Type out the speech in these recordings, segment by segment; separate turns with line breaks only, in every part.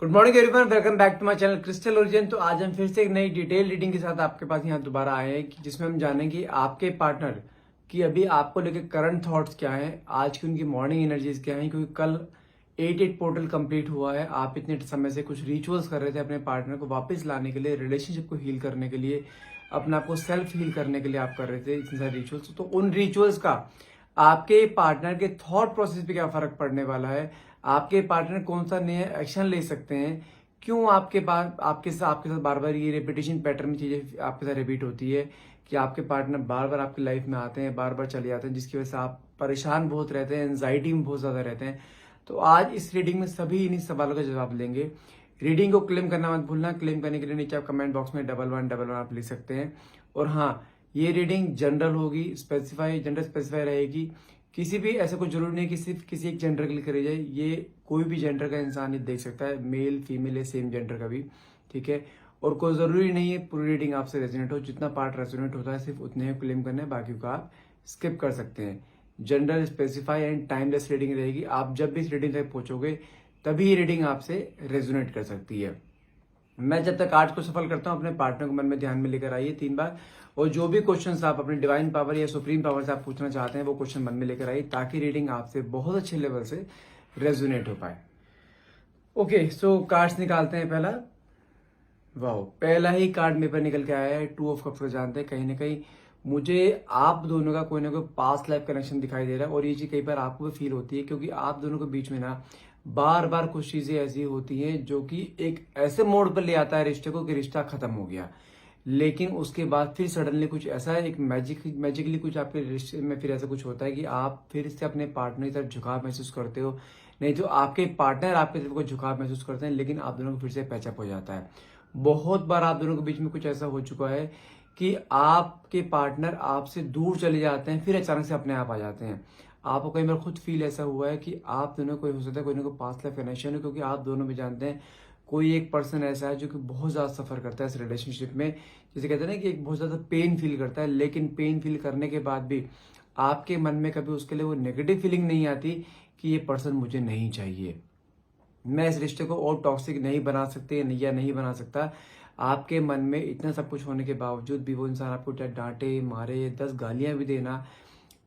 Good morning everyone, welcome back to my channel Crystal Origin. तो आज हम फिर से एक नई डिटेल रीडिंग के साथ आपके पास यहाँ दोबारा आए हैं जिसमें हम जानेंगे आपके पार्टनर की अभी आपको लेकर करंट थॉट्स क्या हैं, आज की उनकी मॉर्निंग एनर्जीज क्या हैं। क्योंकि कल 8-8 पोर्टल कंप्लीट हुआ है। आप इतने समय से कुछ रिचुअल्स कर रहे थे अपने पार्टनर को वापस लाने के लिए, रिलेशनशिप को हील करने के लिए, अपने आप को सेल्फ हील करने के लिए आप कर रहे थे इतने सारे रिचुअल्स। तो उन रिचुअल्स का आपके पार्टनर के थॉट प्रोसेस पे क्या फर्क पड़ने वाला है, आपके पार्टनर कौन सा नया एक्शन ले सकते हैं, क्यों आपके पास आपके साथ बार बार ये रेपिटेशन पैटर्न में चीजें आपके साथ रिपीट होती है कि आपके पार्टनर बार बार आपकी लाइफ में आते हैं, बार बार चले जाते हैं, जिसकी वजह से आप परेशान बहुत रहते हैं, एंजाइटी में बहुत ज्यादा रहते हैं। तो आज इस रीडिंग में सभी इन्हीं सवालों का जवाब लेंगे। रीडिंग को क्लेम करना मत भूलना। क्लेम करने के लिए नीचे आप कमेंट बॉक्स में 1111 आप लिख सकते हैं। और हाँ, ये रीडिंग जनरल होगी, जेंडर स्पेसिफाई रहेगी। किसी भी ऐसा कुछ जरूरी नहीं कि सिर्फ किसी एक जेंडर के लिए करी जाए। ये कोई भी जेंडर का इंसान ये देख सकता है, मेल फीमेल या सेम जेंडर का भी, ठीक है। और कोई जरूरी नहीं है पूरी रीडिंग आपसे रेजोनेट हो। जितना पार्ट रेजोनेट होता है सिर्फ उतने ही क्लेम करना है, बाकी को आप स्किप कर सकते हैं। Gender specify and timeless reading रहेगी। आप जब भी इस रीडिंग तक पहुंचोगे तभी ये रीडिंग आपसे रेजोनेट कर सकती है। मैं जब तक कार्ड को सफल करता हूं, अपने पार्टनर को मन में ध्यान में लेकर आइए 3 बार। और जो भी क्वेश्चंस आप अपनी डिवाइन पावर या सुप्रीम पावर से आप पूछना चाहते हैं वो क्वेश्चन मन में लेकर आइए, ताकि रीडिंग आपसे बहुत अच्छे लेवल से रेजोनेट हो पाए। ओके, सो कार्ड्स निकालते हैं। पहला, वाह, पहला ही कार्ड मेरे पर निकल के आया है 2 ऑफ कप्स को। जानते हैं कहीं ना कहीं मुझे आप दोनों का कोई ना कोई पास्ट लाइफ कनेक्शन दिखाई दे रहा है। और ये चीज कई बार आपको भी फील होती है, क्योंकि आप दोनों के बीच में ना बार बार कुछ चीजें ऐसी होती हैं जो कि एक ऐसे मोड़ पर ले आता है रिश्ते को कि रिश्ता खत्म हो गया, लेकिन उसके बाद फिर सडनली कुछ ऐसा एक मैजिकली कुछ आपके रिश्ते में फिर ऐसा कुछ होता है कि आप फिर से अपने पार्टनर की तरफ झुकाव महसूस करते हो। नहीं तो आपके पार्टनर आपकी तरफ को झुकाव महसूस करते हैं, लेकिन आप दोनों को फिर से पैचअप हो जाता है। बहुत बार आप दोनों के बीच में कुछ ऐसा हो चुका है कि आपके पार्टनर आपसे दूर चले जाते हैं, फिर अचानक से अपने आप आ जाते हैं। आपको कई बार खुद फील ऐसा हुआ है कि आप दोनों को हो सकता है कोई ना कोई पास्ट लाइफ कनेक्शन है, क्योंकि आप दोनों भी जानते हैं कोई एक पर्सन ऐसा है जो कि बहुत ज्यादा सफर करता है इस रिलेशनशिप में। जैसे कहते हैं ना कि एक बहुत ज्यादा पेन फील करता है, लेकिन पेन फील करने के बाद भी आपके मन में कभी उसके लिए वो नेगेटिव फीलिंग नहीं आती कि ये पर्सन मुझे नहीं चाहिए, मैं इस रिश्ते को और टॉक्सिक नहीं बना सकते या नहीं बना सकता। आपके मन में इतना सब कुछ होने के बावजूद भी वो इंसान आपको चाहे डांटे मारे 10 गालियां भी देना,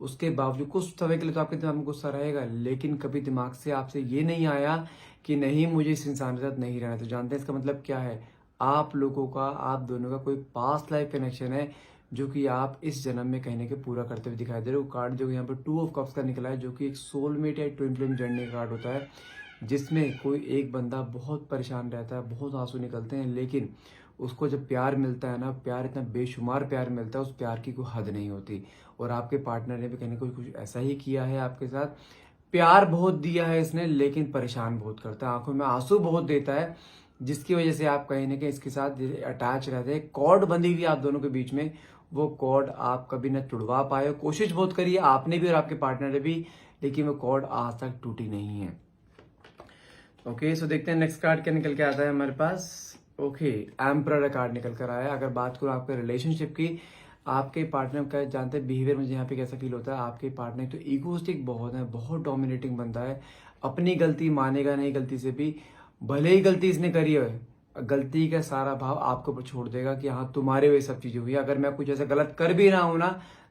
उसके बावजूद कुछ समय के लिए तो आपके दिमाग में गुस्सा रहेगा, लेकिन कभी दिमाग से आपसे ये नहीं आया कि नहीं, मुझे इस इंसान के साथ नहीं रहना। तो जानते हैं इसका मतलब क्या है? आप लोगों का, आप दोनों का कोई पास्ट लाइफ कनेक्शन है जो कि आप इस जन्म में कहीं ना कहीं पूरा करते हुए दिखाई दे रहे हो। कार्ड जो यहाँ पर 2 ऑफ कप्स का निकला है, जो कि एक सोलमेट या ट्विन फ्लेम जर्नी का कार्ड होता है, जिसमें कोई एक बंदा बहुत परेशान रहता है, बहुत आंसू निकलते हैं, लेकिन उसको जब प्यार मिलता है ना, प्यार इतना बेशुमार प्यार मिलता है, उस प्यार की कोई हद नहीं होती। और आपके पार्टनर ने भी कहीं ना कहीं कुछ ऐसा ही किया है आपके साथ। प्यार बहुत दिया है इसने, लेकिन परेशान बहुत करता है, आंखों में आंसू बहुत देता है, जिसकी वजह से आप कहीं ना कहीं इसके साथ अटैच रहते हैं। कॉर्ड बंधी हुई आप दोनों के बीच में, वो कॉर्ड आप कभी न तुड़वा पाए। कोशिश बहुत करी है आपने भी और आपके पार्टनर ने भी, लेकिन वो कॉर्ड आज तक टूटी नहीं है। ओके, सो देखते हैं नेक्स्ट कार्ड क्या निकल के आता है हमारे पास। ओके, एम्परर कार्ड निकल कर आया है। अगर बात करूं आपके रिलेशनशिप की, आपके पार्टनर का जानते हैं बिहेवियर मुझे यहाँ पे कैसा फील होता है। आपके पार्टनर तो ईगोस्टिक बहुत है, बहुत डोमिनेटिंग बनता है, अपनी गलती मानेगा नहीं, गलती से भी भले ही गलती इसने करी है, गलती का सारा भाव आपके ऊपर छोड़ देगा कि हाँ तुम्हारे वही सब चीजें हुई। अगर मैं कुछ ऐसा गलत कर भी रहा हूं ना,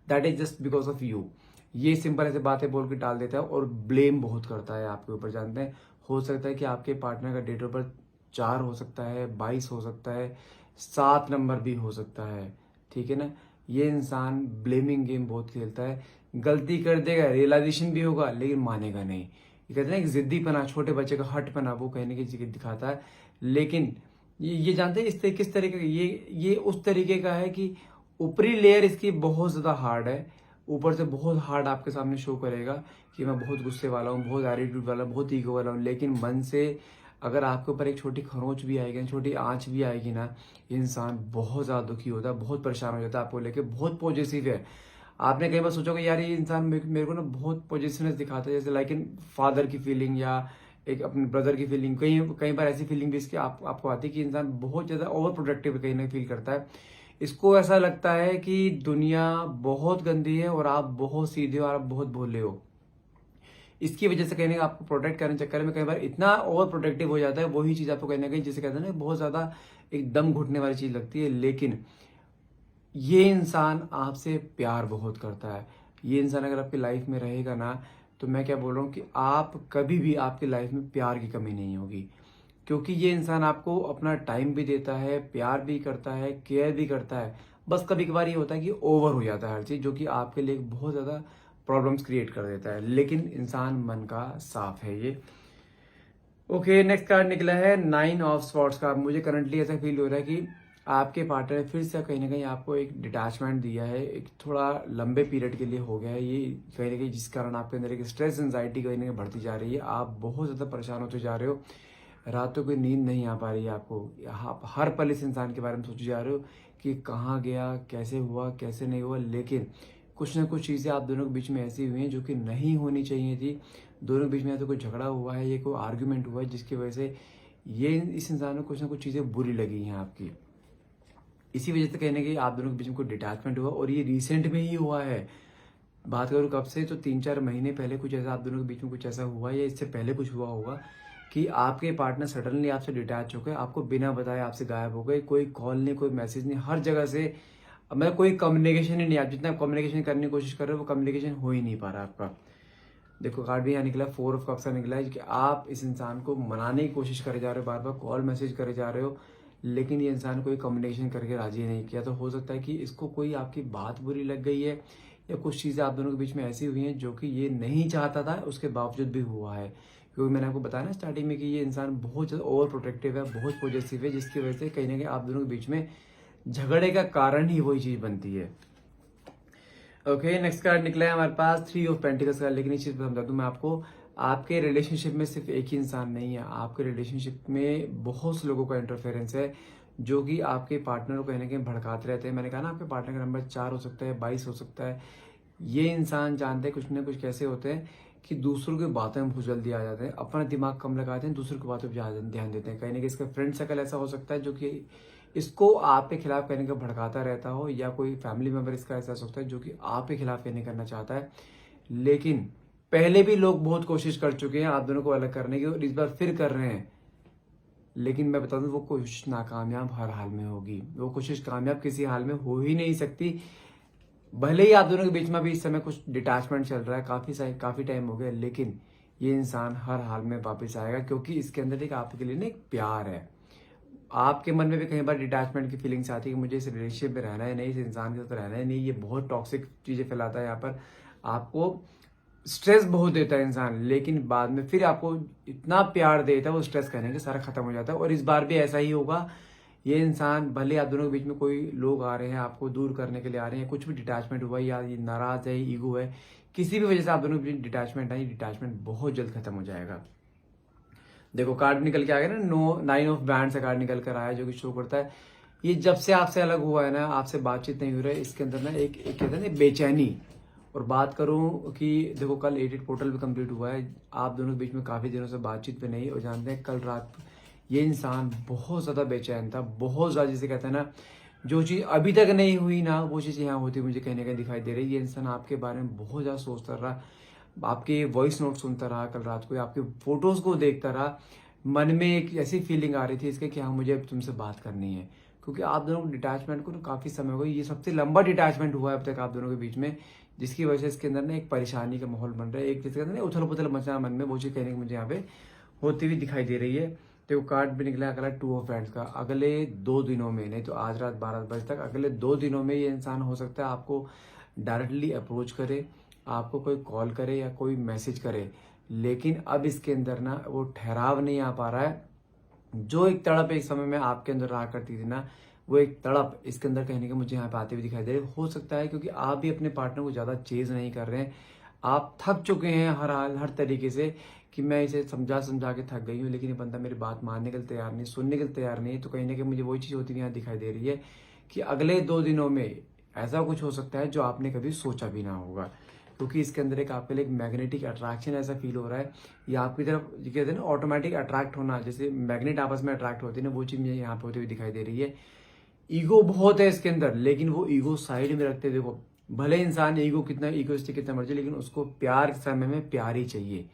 that is just because of you. ये सिंपल ऐसे बातें बोल के टाल देता है और ब्लेम बहुत करता है आपके ऊपर। जानते हैं हो सकता है कि आपके पार्टनर का डेट ऑफ बर्थ 4 हो सकता है, 22 हो सकता है, 7 नंबर भी हो सकता है, ठीक है ना। ये इंसान ब्लेमिंग गेम बहुत खेलता है, गलती कर देगा, रियलाइजेशन भी होगा, लेकिन मानेगा नहीं। ये कहते हैं कि जिद्दीपना, छोटे बच्चे का हटपना वो कहने की चीज दिखाता है। लेकिन ये जानते हैं किस तरीके का, ये उस तरीके का है कि ऊपरी लेयर इसकी बहुत ज्यादा हार्ड है, ऊपर से बहुत हार्ड आपके सामने शो करेगा कि मैं बहुत गुस्से वाला हूँ, बहुत एटीट्यूड वाला, बहुत ईगो वाला हूँ, लेकिन मन से अगर आपके ऊपर एक छोटी खरोंच भी आएगी, छोटी आंच भी आएगी ना, इंसान बहुत ज्यादा दुखी होता है, बहुत परेशान हो जाता है आपको लेके, बहुत पॉजिटिव है। आपने कई बार सोचा कि यार ये इंसान मेरे को ना बहुत पॉजिटिवनेस दिखाता है, जैसे लाइक इन फादर की फीलिंग या एक अपने ब्रदर की फीलिंग। कई कई बार ऐसी फीलिंग भी इसकी आपको आती है कि इंसान बहुत ज्यादा ओवर प्रोडक्टिव कहीं ना फील करता है। इसको ऐसा लगता है कि दुनिया बहुत गंदी है और आप बहुत सीधे हो और आप बहुत भोले हो। इसकी वजह से कहीं ना कहीं आपको प्रोटेक्ट करने के चक्कर में कई बार इतना ओवर प्रोटेक्टिव हो जाता है, वही चीज़ आपको कहीं ना कहीं जिसे कहते हैं ना बहुत ज़्यादा एक दम घुटने वाली चीज़ लगती है। लेकिन ये इंसान आपसे प्यार बहुत करता है। ये इंसान अगर आपकी लाइफ में रहेगा ना, तो मैं क्या बोल रहा हूँ कि आप कभी भी आपकी लाइफ में प्यार की कमी नहीं होगी, क्योंकि ये इंसान आपको अपना टाइम भी देता है, प्यार भी करता है, केयर भी करता है। बस कभी कभार ये होता है कि ओवर हो जाता है हर चीज़, जो कि आपके लिए बहुत ज़्यादा प्रॉब्लम्स क्रिएट कर देता है। लेकिन इंसान मन का साफ है ये। ओके, नेक्स्ट कार्ड निकला है 9 ऑफ स्वॉर्ड्स का। मुझे करंटली ऐसा फील हो रहा है कि आपके पार्टनर फिर से कहीं ना कहीं आपको एक डिटैचमेंट दिया है, एक थोड़ा लंबे पीरियड के लिए हो गया है ये, कहीं ना कहीं जिस कारण आपके अंदर एक स्ट्रेस एंजाइटी कहीं ना कहीं बढ़ती जा रही है। आप बहुत ज़्यादा परेशान होते जा रहे हो, रातों को नींद नहीं आ पा रही है आपको, आप हर पल इस इंसान के बारे में सोचे जा रहे हो कि कहाँ गया, कैसे हुआ, कैसे नहीं हुआ। लेकिन कुछ ना कुछ चीज़ें आप दोनों के बीच में ऐसी हुई हैं जो कि नहीं होनी चाहिए थी। दोनों के बीच में या तो कोई झगड़ा हुआ है, ये कोई आर्ग्यूमेंट हुआ है जिसकी वजह से ये इस इंसान को कुछ ना कुछ चीज़ें बुरी लगी हैं आपकी। इसी वजह से कहीं ना कहीं आप दोनों के बीच में कोई डिटैचमेंट हुआ, और ये रिसेंट में ही हुआ है। बात करूँ कब से, तो 3-4 महीने पहले कुछ ऐसा आप दोनों के बीच में कुछ ऐसा हुआ, या इससे पहले कुछ हुआ होगा कि आपके पार्टनर सडनली आपसे डिटैच हो गए, आपको बिना बताए आपसे गायब हो गए। कोई कॉल नहीं, कोई मैसेज नहीं, हर जगह से मतलब कोई कम्युनिकेशन ही नहीं। आप जितना कम्युनिकेशन करने की कोशिश कर रहे हो, वो कम्युनिकेशन हो ही नहीं पा रहा आपका। देखो कार्ड भी यहाँ निकला, 4 ऑफ कप्स का निकला है कि आप इस इंसान को मनाने की कोशिश करे जा रहे हो, बार बार कॉल मैसेज करे जा रहे हो, लेकिन ये इंसान कोई कम्युनिकेशन करके राजी नहीं किया। तो हो सकता है कि इसको कोई आपकी बात बुरी लग गई है, या कुछ चीज़ें आप दोनों के बीच में ऐसी हुई हैं जो कि ये नहीं चाहता था, उसके बावजूद भी हुआ है। क्योंकि मैंने आपको बताया ना स्टार्टिंग में कि ये इंसान बहुत ज़्यादा ओवर प्रोटेक्टिव है, बहुत पॉजिटिव है, जिसकी वजह से कहीं ना कहीं आप दोनों के बीच में झगड़े का कारण ही वही चीज़ बनती है। ओके, नेक्स्ट कार्ड निकला है हमारे पास 3 ऑफ पेंटिकल्स का। लेकिन इस चीज़ पर समझा दूँ मैं आपको, आपके रिलेशनशिप में सिर्फ एक ही इंसान नहीं है, आपके रिलेशनशिप में बहुत से लोगों का इंटरफेरेंस है जो कि आपके पार्टनर को कहीं ना कहीं भड़काते रहते हैं। मैंने कहा ना, आपके पार्टनर का नंबर 4 हो सकता है, 22 हो सकता है। ये इंसान जानते हैं कुछ ना कुछ कैसे होते हैं कि दूसरों की बातों में बहुत जल्दी आ जाते हैं, अपना दिमाग कम लगाते हैं, दूसरों की बातों पर ज़्यादा ध्यान देते हैं। कहीं ना कहीं इसका फ्रेंड सर्कल ऐसा हो सकता है जो कि इसको आपके खिलाफ कहने का भड़काता रहता हो, या कोई फैमिली मेंबर इसका ऐसा सकता है जो कि आपके खिलाफ कहने करना चाहता है। लेकिन पहले भी लोग बहुत कोशिश कर चुके हैं आप दोनों को अलग करने की, और इस बार फिर कर रहे हैं। लेकिन मैं बता दूं, वो कोशिश नाकामयाब हर हाल में होगी, वो कोशिश कामयाब किसी हाल में हो ही नहीं सकती। भले ही आप दोनों के बीच में भी इस समय कुछ डिटैचमेंट चल रहा है, काफी टाइम हो गया, लेकिन ये इंसान हर हाल में वापस आएगा, क्योंकि इसके अंदर एक आपके लिए ना एक प्यार है। आपके मन में भी कई बार डिटैचमेंट की फीलिंग्स आती है कि मुझे इस रिलेशनशिप में रहना है नहीं, इस इंसान के साथ रहना है नहीं, ये बहुत टॉक्सिक चीजें फैलाता है, यहाँ पर आपको स्ट्रेस बहुत देता है इंसान। लेकिन बाद में फिर आपको इतना प्यार देता है, वो स्ट्रेस कहने के सारा खत्म हो जाता है। और इस बार भी ऐसा ही होगा। ये इंसान, भले आप दोनों के बीच में कोई लोग आ रहे हैं आपको दूर करने के लिए आ रहे हैं, कुछ भी डिटैचमेंट हुआ, या ये नाराज है, ईगो है, किसी भी वजह से आप दोनों के बीच डिटैचमेंट है, डिटैचमेंट बहुत जल्द खत्म हो जाएगा। देखो कार्ड निकल के आ गया ना, 9 ऑफ बैंड का कार्ड निकल कर आया, जो कि शो करता है ये जब से आपसे अलग हुआ है ना, आपसे बातचीत नहीं हो रहा है, इसके अंदर ना एक कहते हैं ना बेचैनी। और बात करूं कि देखो कल एडिट पोर्टल भी कंप्लीट हुआ है, आप दोनों के बीच में काफी दिनों से बातचीत पे नहीं, और जानते हैं कल रात ये इंसान बहुत ज्यादा बेचैन था, बहुत ज्यादा, जिसे कहते हैं ना, जो चीज अभी तक नहीं हुई ना, वो चीज यहाँ होती मुझे कहीं ना कहीं दिखाई दे रही है। ये इंसान आपके बारे में बहुत ज्यादा सोचता रहा, आपके वॉइस नोट सुनता रहा कल रात को, आपके फोटोज को देखता रहा, मन में एक ऐसी फीलिंग आ रही थी इसके कि हाँ मुझे अब तुमसे बात करनी है। क्योंकि आप दोनों को डिटैचमेंट को काफी समय हो गया, ये सबसे लंबा डिटैचमेंट हुआ है अब तक आप दोनों के बीच में, जिसकी वजह से इसके अंदर ना एक परेशानी का माहौल बन रहा है, एक जिसके अंदर उथल पुथल मचना मन में, वो चीज कहने की मुझे यहाँ पे होती हुई दिखाई दे रही है। देखो कार्ड भी निकला अगला 2 ऑफ हैंड्स का। अगले 2 दिनों में, नहीं तो आज रात 12 बजे तक, अगले 2 दिनों में ये इंसान हो सकता है आपको डायरेक्टली अप्रोच करे, आपको कोई कॉल करे या कोई मैसेज करे। लेकिन अब इसके अंदर ना वो ठहराव नहीं आ पा रहा है। जो एक तड़प एक समय में आपके अंदर रहा करती थी ना, वो एक तड़प इसके अंदर कहने के मुझे यहाँ पे आते हुए दिखाई दे रही। हो सकता है क्योंकि आप भी अपने पार्टनर को ज्यादा चेज नहीं कर रहे हैं, आप थक चुके हैं हर तरीके से, कि मैं इसे समझा समझा के थक गई हूँ, लेकिन ये बंदा मेरी बात मानने के लिए तैयार नहीं, सुनने के लिए तैयार नहीं। तो कहीं ना कहीं मुझे वही चीज होती हुई यहाँ दिखाई दे रही है कि अगले 2 दिनों में ऐसा कुछ हो सकता है जो आपने कभी सोचा भी ना होगा। क्योंकि इसके अंदर एक आपके लिए एक मैग्नेटिक अट्रैक्शन ऐसा फील हो रहा है, या आपकी तरफ कहते हैं ना ऑटोमेटिक अट्रैक्ट होना, जैसे मैग्नेट आपस में अट्रैक्ट होती है ना, वो चीज मुझे यहाँ पे होती हुई दिखाई दे रही है। ईगो बहुत है इसके अंदर, लेकिन वो ईगो साइड में रखते देखो, भले इंसान ईगोइस्टिक कितना मर्जी, लेकिन उसको प्यार के समय में प्यार ही चाहिए।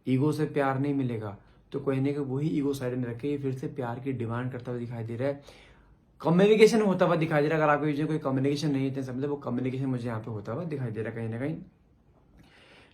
ईगो से प्यार नहीं मिलेगा। तो कोई नहीं, वही ईगो साइड में रखे फिर से प्यार की डिमांड करता हुआ दिखाई दे रहा है। कम्युनिकेशन होता हुआ दिखाई दे रहा है। अगर आपके बीच में कोई कम्युनिकेशन नहीं है समझे, वो कम्युनिकेशन मुझे यहाँ पे होता हुआ दिखाई दे रहा है कहीं ना कहीं।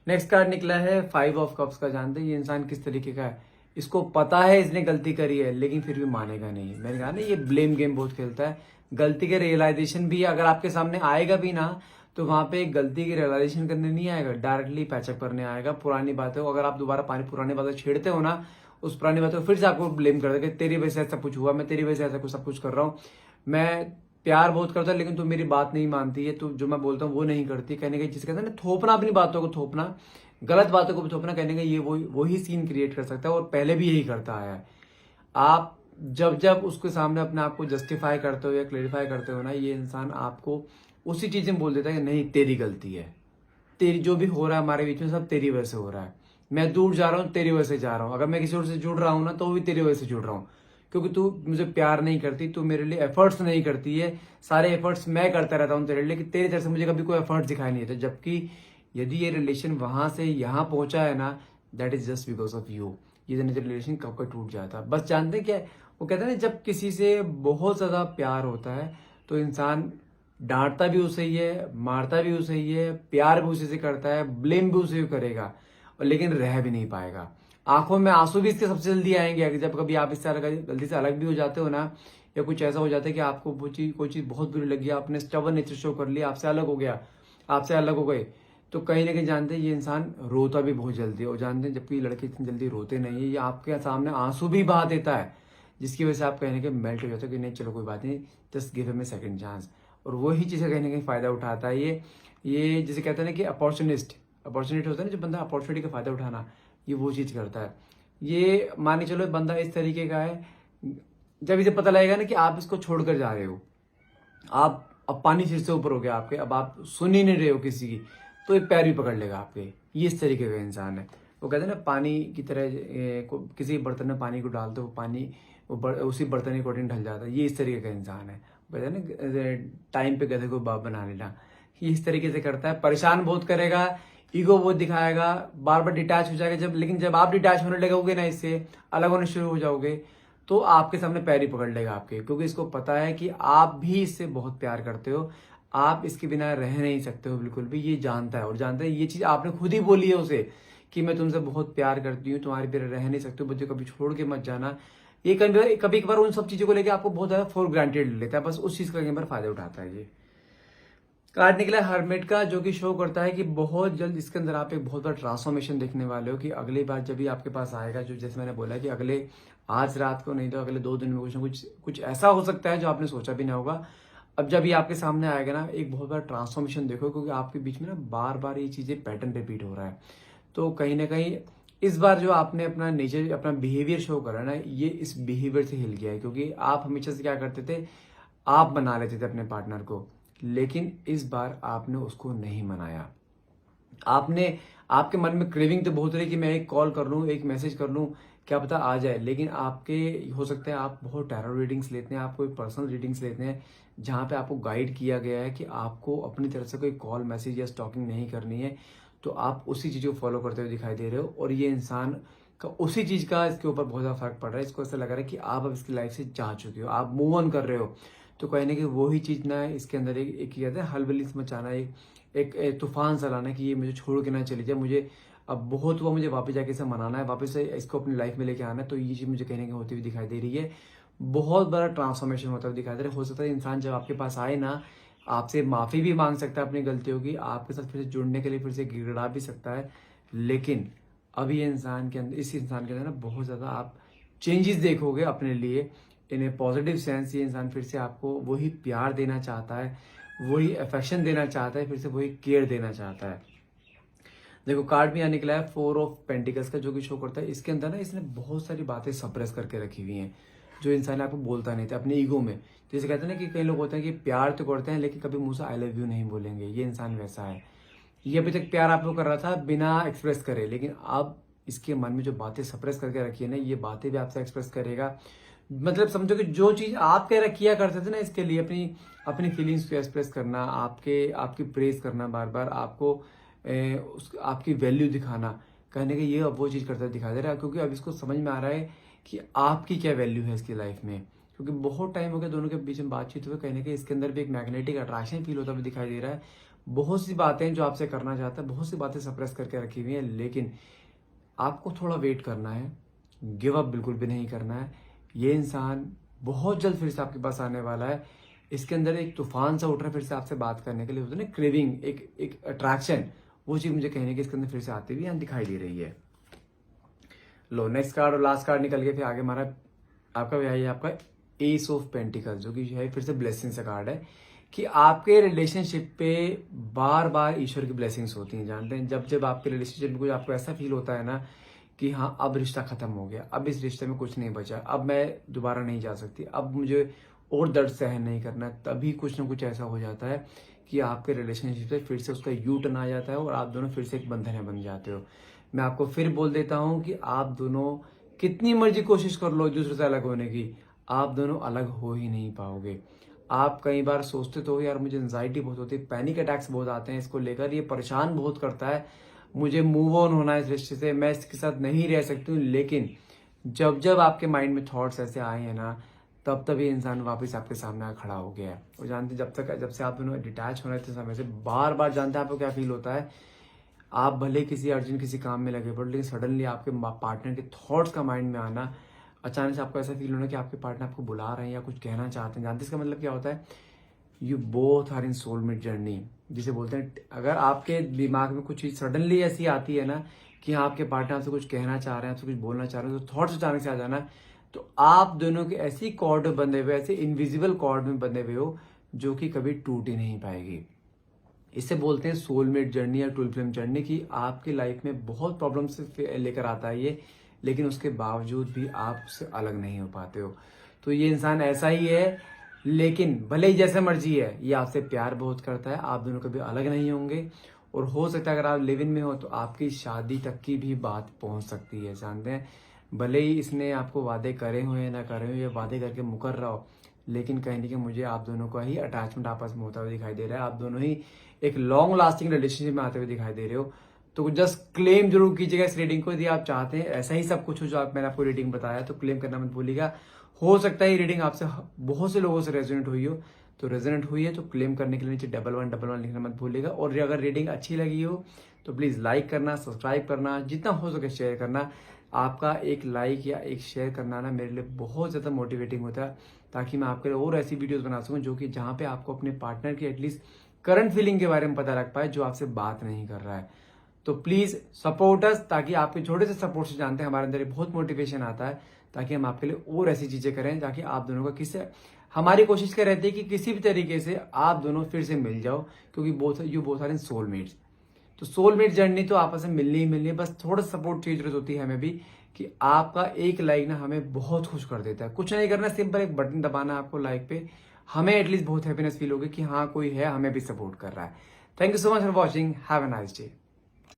नेक्स्ट कार्ड निकला है 5 ऑफ कप्स का। जानते हैं ये इंसान किस तरीके का है? इसको पता है इसने गलती करी है, लेकिन फिर भी मानेगा नहीं। मैंने कहा ना, ये ब्लेम गेम बहुत खेलता है। गलती के रियलाइजेशन भी अगर आपके सामने आएगा भी ना, तो वहां पे गलती की रियलाइजेशन करने नहीं आएगा, डायरेक्टली पैचअप करने आएगा। पुरानी बातें हो, अगर आप दोबारा पुरानी बातें छेड़ते हो ना, उस पुरानी बातों को फिर से आपको ब्लेम कर देगा, तेरी वजह से ऐसा कुछ हुआ, मैं तेरी वजह से ऐसा कुछ सब कुछ कर रहा हूँ, मैं प्यार बहुत करता है लेकिन तू मेरी बात नहीं मानती है, तू जो मैं बोलता हूँ वो नहीं करती। कहने का जिसे कहते हैं ना, थोपना, अपनी बातों को थोपना, गलत बातों को भी थोपना। कहने का ये वही सीन क्रिएट कर सकता है, और पहले भी यही करता आया है। आप जब जब उसके सामने अपने आप को जस्टिफाई करते हो या क्लेरिफाई करते हो ना, ये इंसान आपको उसी चीज में बोल देता है कि नहीं, तेरी गलती है, तेरी जो भी हो रहा है हमारे बीच में सब तेरी वजह से हो रहा है, मैं दूर जा रहा हूँ तेरी वजह से जा रहा हूँ, अगर मैं किसी और से जुड़ रहा हूँ ना तो भी तेरी वजह से जुड़ रहा हूँ, क्योंकि तू मुझे प्यार नहीं करती, तू मेरे लिए एफर्ट्स नहीं करती है, सारे एफर्ट्स मैं करता रहता हूँ तेरे लिए, कि तेरी तरफ से मुझे कभी कोई एफर्ट्स दिखाई नहीं देते। जबकि यदि ये रिलेशन वहां से यहाँ पहुंचा है ना, that is just because of you. ये रिलेशन कब का टूट जाता है, बस जानते क्या है? वो कहते हैं ना, जब किसी से बहुत ज्यादा प्यार होता है तो इंसान डांटता भी उसे ही है, मारता भी उसे ही है, प्यार भी उसी से करता है, ब्लेम भी उसे ही करेगा, और लेकिन रह भी नहीं पाएगा। आंखों में आंसू भी इसके सबसे जल्दी आएंगे जब कभी आप इससे गलती से अलग भी हो जाते हो ना, या कुछ ऐसा हो जाता है कि आपको कोई चीज बहुत बुरी लगी, आपने स्टबर्न नेचर शो कर लिया, आपसे अलग हो गया, आपसे अलग हो गए, तो कहीं ना कहीं जानते हैं ये इंसान रोता भी बहुत जल्दी है। और जानते हैं जबकि लड़के इतनी जल्दी रोते नहीं है, ये आपके सामने आंसू भी बहा देता है, जिसकी वजह से आप कहीं ना कहीं मेल्ट हो जाते हो कि नहीं चलो कोई बात नहीं, just give him a second chance. और वही चीज़ का कहीं ना कहीं फायदा उठाता है ये जिसे कहते हैं ना कि अपॉर्चुनिटी होता है ना, जो बंदा अपॉर्चुनिटी का फायदा उठाना, ये वो चीज़ करता है। ये मान के चलो बंदा इस तरीके का है, जब इसे पता लगेगा ना कि आप इसको छोड़कर जा रहे हो, आप अब पानी सिर से ऊपर हो गया आपके, अब आप सुन ही नहीं रहे हो किसी की, तो एक पैर भी पकड़ लेगा आपके। ये इस तरीके का इंसान है। वो कहते हैं ना, पानी की तरह किसी बर्तन में पानी को डालते हो, पानी उसी बर्तन के अकॉर्डिंग ढल जाता है। ये इस तरीके का इंसान है। कहते हैं ना, टाइम पे गधे को बाप बना लेना, ये इस तरीके से करता है। परेशान बहुत करेगा, ईगो बहुत दिखाएगा, बार बार डिटैच हो जाएगा। लेकिन जब आप डिटैच होने लगोगे ना, इससे अलग होने शुरू हो जाओगे, तो आपके सामने पैर ही पकड़ लेगा आपके, क्योंकि इसको पता है कि आप भी इससे बहुत प्यार करते हो, आप इसके बिना रह नहीं सकते हो बिल्कुल भी। ये जानता है, और जानता है ये चीज आपने खुद ही बोली है उसे कि मैं तुमसे बहुत प्यार करती हूँ, तुम्हारे बिना रह नहीं सकती हूँ, मुझे कभी छोड़ के मत जाना। ये कभी कभार उन सब चीजों को लेकर आपको बहुत ज्यादा फॉर ग्रांटेड लेता है, बस उस चीज का कई बार फायदा उठाता है। ये कार्ड निकला हर्मिट का, जो कि शो करता है कि बहुत जल्द इसके अंदर आप एक बहुत बड़ा ट्रांसफॉर्मेशन देखने वाले हो, कि अगली बार जब भी आपके पास आएगा, जो जैसे मैंने बोला कि अगले आज रात को नहीं तो अगले 2 दिन में कुछ ना कुछ ऐसा हो सकता है जो आपने सोचा भी ना होगा। अब जब ये आपके सामने आएगा ना, एक बहुत बड़ा ट्रांसफॉर्मेशन देखो, क्योंकि आपके बीच में ना बार बार ये चीजें पैटर्न रिपीट हो रहा है। तो कहीं ना कहीं इस बार जो आपने अपना नेचर, अपना बिहेवियर शो करा ना, ये इस बिहेवियर से हिल गया है। क्योंकि आप हमेशा से क्या करते थे, आप बना लेते थे अपने पार्टनर को, लेकिन इस बार आपने उसको नहीं मनाया। आपके मन में क्रेविंग तो बहुत रही कि मैं एक कॉल कर लूँ, एक मैसेज कर लूँ, क्या पता आ जाए, लेकिन आपके हो सकता है आप बहुत टैरो रीडिंग्स लेते हैं, आप कोई पर्सनल रीडिंग्स लेते हैं, जहाँ पे आपको गाइड किया गया है कि आपको अपनी तरफ से कोई कॉल, मैसेज या स्टॉकिंग नहीं करनी है, तो आप उसी चीज़ को फॉलो करते हुए दिखाई दे रहे हो। और ये इंसान का उसी चीज़ का इसके ऊपर बहुत ज़्यादा फर्क पड़ रहा है। इसको ऐसा लग रहा है कि आप अब इसकी लाइफ से जा चुके हो, आप मूव ऑन कर रहे हो। तो कहीं ना कहीं वही चीज़ ना इसके अंदर एक कहते हैं हलबली मचाना, एक तूफान सा लाना कि ये मुझे छोड़ के ना चली जाए, मुझे अब बहुत हुआ, मुझे वापस जाके इसे मनाना है, वापस से इसको अपनी लाइफ में लेके आना है। तो ये चीज़ मुझे कहीं ना कहीं होती हुई दिखाई दे रही है। बहुत बड़ा ट्रांसफॉर्मेशन होता हुआ दिखाई दे रहा है। हो सकता है इंसान जब आपके पास आए ना, आपसे माफ़ी भी मांग सकता है अपनी गलतियों की, आपके साथ फिर से जुड़ने के लिए फिर से गिड़गिड़ा भी सकता है। लेकिन अभी ये इंसान के अंदर, इस इंसान के अंदर ना बहुत ज़्यादा आप चेंजेस देखोगे अपने लिए, इन ए पॉजिटिव सेंस। ये इंसान फिर से आपको वही प्यार देना चाहता है, वही अफेक्शन देना चाहता है, फिर से वही केयर देना चाहता है। देखो कार्ड भी यहाँ निकला है 4 ऑफ पेंटिकल्स का, जो कि शो करता है इसके अंदर ना इसने बहुत सारी बातें सप्रेस करके रखी हुई हैं, जो इंसान आपको बोलता नहीं था अपने ईगो में। जैसे कहते हैं ना कि कई लोग होते हैं कि प्यार तो करते हैं लेकिन कभी मुंह से आई लव यू नहीं बोलेंगे, ये इंसान वैसा है। ये अभी तक प्यार आपको कर रहा था बिना एक्सप्रेस करे, लेकिन अब इसके मन में जो बातें सप्रेस करके रखी है ना, ये बातें भी आपसे एक्सप्रेस करेगा। मतलब समझो कि जो चीज आप कह रहे किया करते थे ना, इसके लिए अपनी अपनी फीलिंग्स को एक्सप्रेस करना, आपकी प्रेज करना, बार बार आपको आपकी वैल्यू दिखाना, कहने के ये अब वो चीज करता दिखा दे रहा है, क्योंकि अब इसको समझ में आ रहा है कि आपकी क्या वैल्यू है इसकी लाइफ में। क्योंकि बहुत टाइम हो गया दोनों के बीच में बातचीत हुए, कहने के इसके अंदर भी एक मैग्नेटिक अट्रैक्शन फील होता हुआ दिखाई दे रहा है। बहुत सी बातें जो आपसे करना चाहता है, बहुत सी बातें सप्रेस करके रखी हुई है, लेकिन आपको थोड़ा वेट करना है, गिव अप बिल्कुल भी नहीं करना है। ये इंसान बहुत जल्द फिर से आपके पास आने वाला है। इसके अंदर एक तूफान सा उठ रहा है फिर से आपसे बात करने के लिए, होता है ना क्रेविंग, एक अट्रैक्शन, वो चीज मुझे कहने की इसके अंदर फिर से आती हुई यहाँ दिखाई दे रही है। लो नेक्स्ट कार्ड और लास्ट कार्ड निकल गया, फिर आगे हमारा आपका भी है आपका एस ऑफ पेंटिकल, जो कि है फिर से ब्लेसिंग का कार्ड है कि आपके रिलेशनशिप पे बार बार ईश्वर की ब्लेसिंग्स होती हैं। जानते हैं जब जब आपके रिलेशनशिप में कुछ आपको ऐसा फील होता है ना कि हाँ अब रिश्ता खत्म हो गया, अब इस रिश्ते में कुछ नहीं बचा, अब मैं दोबारा नहीं जा सकती, अब मुझे और दर्द सहन नहीं करना, तभी कुछ ना कुछ ऐसा हो जाता है कि आपके रिलेशनशिप से फिर से उसका यू टर्न आ जाता है और आप दोनों फिर से एक बंधन में बन जाते हो। मैं आपको फिर बोल देता हूं कि आप दोनों कितनी मर्जी कोशिश कर लो एक दूसरे से अलग होने की, आप दोनों अलग हो ही नहीं पाओगे। आप कई बार सोचते तो यार मुझे एंजाइटी बहुत होती है, पैनिक अटैक्स बहुत आते हैं इसको लेकर, ये परेशान बहुत करता है, मुझे मूव ऑन होना है इस रिश्ते से, मैं इसके साथ नहीं रह सकती हूँ। लेकिन जब जब आपके माइंड में थॉट्स ऐसे आए हैं ना, तब तब ये इंसान वापस आपके सामने आ खड़ा हो गया है। और जानते जब से आप दोनों डिटैच हो रहे थे समय से, बार बार जानते हैं आपको क्या फील होता है। आप भले किसी अर्जेंट किसी काम में लगे पड़ो, लेकिन सडनली आपके पार्टनर के थॉट्स का माइंड में आना, अचानक से आपको ऐसा फील होना कि आपके पार्टनर आपको बुला रहे हैं या कुछ कहना चाहते हैं। जानते हैं इसका मतलब क्या होता है? You both are in soulmate journey, जिसे बोलते हैं। अगर आपके दिमाग में कुछ चीज सडनली ऐसी आती है ना कि हाँ आपके पार्टनर आपसे कुछ कहना चाह रहे हैं, आपसे कुछ बोलना चाह रहे हैं, तो थॉट्स अचानक से आ जाना, तो आप दोनों के ऐसी कॉर्ड में बंधे हुए, ऐसे इनविजिबल कॉर्ड में बंधे हुए हो जो कि कभी टूट ही नहीं पाएगी। इसे बोलते हैं सोलमेट जर्नी या ट्विन फ्लेम जर्नी, की आपकी लाइफ में बहुत प्रॉब्लम्स लेकर आता है ये, लेकिन उसके बावजूद भी आप उससे अलग नहीं हो पाते हो। तो ये इंसान ऐसा ही है, लेकिन भले ही जैसे मर्जी है, ये आपसे प्यार बहुत करता है, आप दोनों कभी अलग नहीं होंगे। और हो सकता है अगर आप लिव इन में हो तो आपकी शादी तक की भी बात पहुंच सकती है। जानते हैं भले ही इसने आपको वादे करे हुए ना करे हुए, या वादे करके मुकर रहा हो, लेकिन कहीं ना कहीं मुझे आप दोनों का ही अटैचमेंट आपस में होता हुआ दिखाई दे रहा है। आप दोनों ही एक लॉन्ग लास्टिंग रिलेशनशिप में आते हुए दिखाई दे रहे हो। तो जस्ट क्लेम जरूर कीजिएगा इस रीडिंग को, यदि आप चाहते हैं ऐसा ही सब कुछ हो जो मैंने आपको रीडिंग बताया, तो क्लेम करना मत भूलिएगा। हो सकता है ये रीडिंग आपसे बहुत से लोगों से रेजोनेट हुई हो, तो रेजोनेट हुई है तो क्लेम करने के लिए नीचे 1111 लिखना मत भूलिएगा। और अगर रीडिंग अच्छी लगी हो तो प्लीज लाइक करना, सब्सक्राइब करना, जितना हो सके शेयर करना। आपका एक लाइक या एक शेयर करना ना मेरे लिए बहुत ज्यादा मोटिवेटिंग होता है, ताकि मैं आपके लिए और ऐसी वीडियोस बना सकूं जो कि जहां पे आपको अपने पार्टनर की एटलीस्ट करंट फीलिंग के बारे में पता लग पाए, जो आपसे बात नहीं कर रहा है। तो प्लीज सपोर्ट अस, ताकि आपके छोटे से सपोर्ट से जानते हैं हमारे अंदर बहुत मोटिवेशन आता है, ताकि हम आपके लिए और ऐसी चीजें करें, ताकि आप दोनों का किसी, हमारी कोशिश कर रहती है कि किसी भी तरीके से आप दोनों फिर से मिल जाओ, क्योंकि बोथ आर इन सोलमेट्स। तो सोलमेट जर्नी तो आपस में मिलनी ही मिलनी है, बस थोड़ा सपोर्ट की जरूरत होती है हमें भी, कि आपका एक लाइक ना हमें बहुत खुश कर देता है। कुछ नहीं करना, सिंपल एक बटन दबाना आपको लाइक पे, हमें एटलीस्ट बहुत हैप्पीनेस फील होगी कि हाँ कोई है हमें भी सपोर्ट कर रहा है। Thank you so much for watching, have a nice day.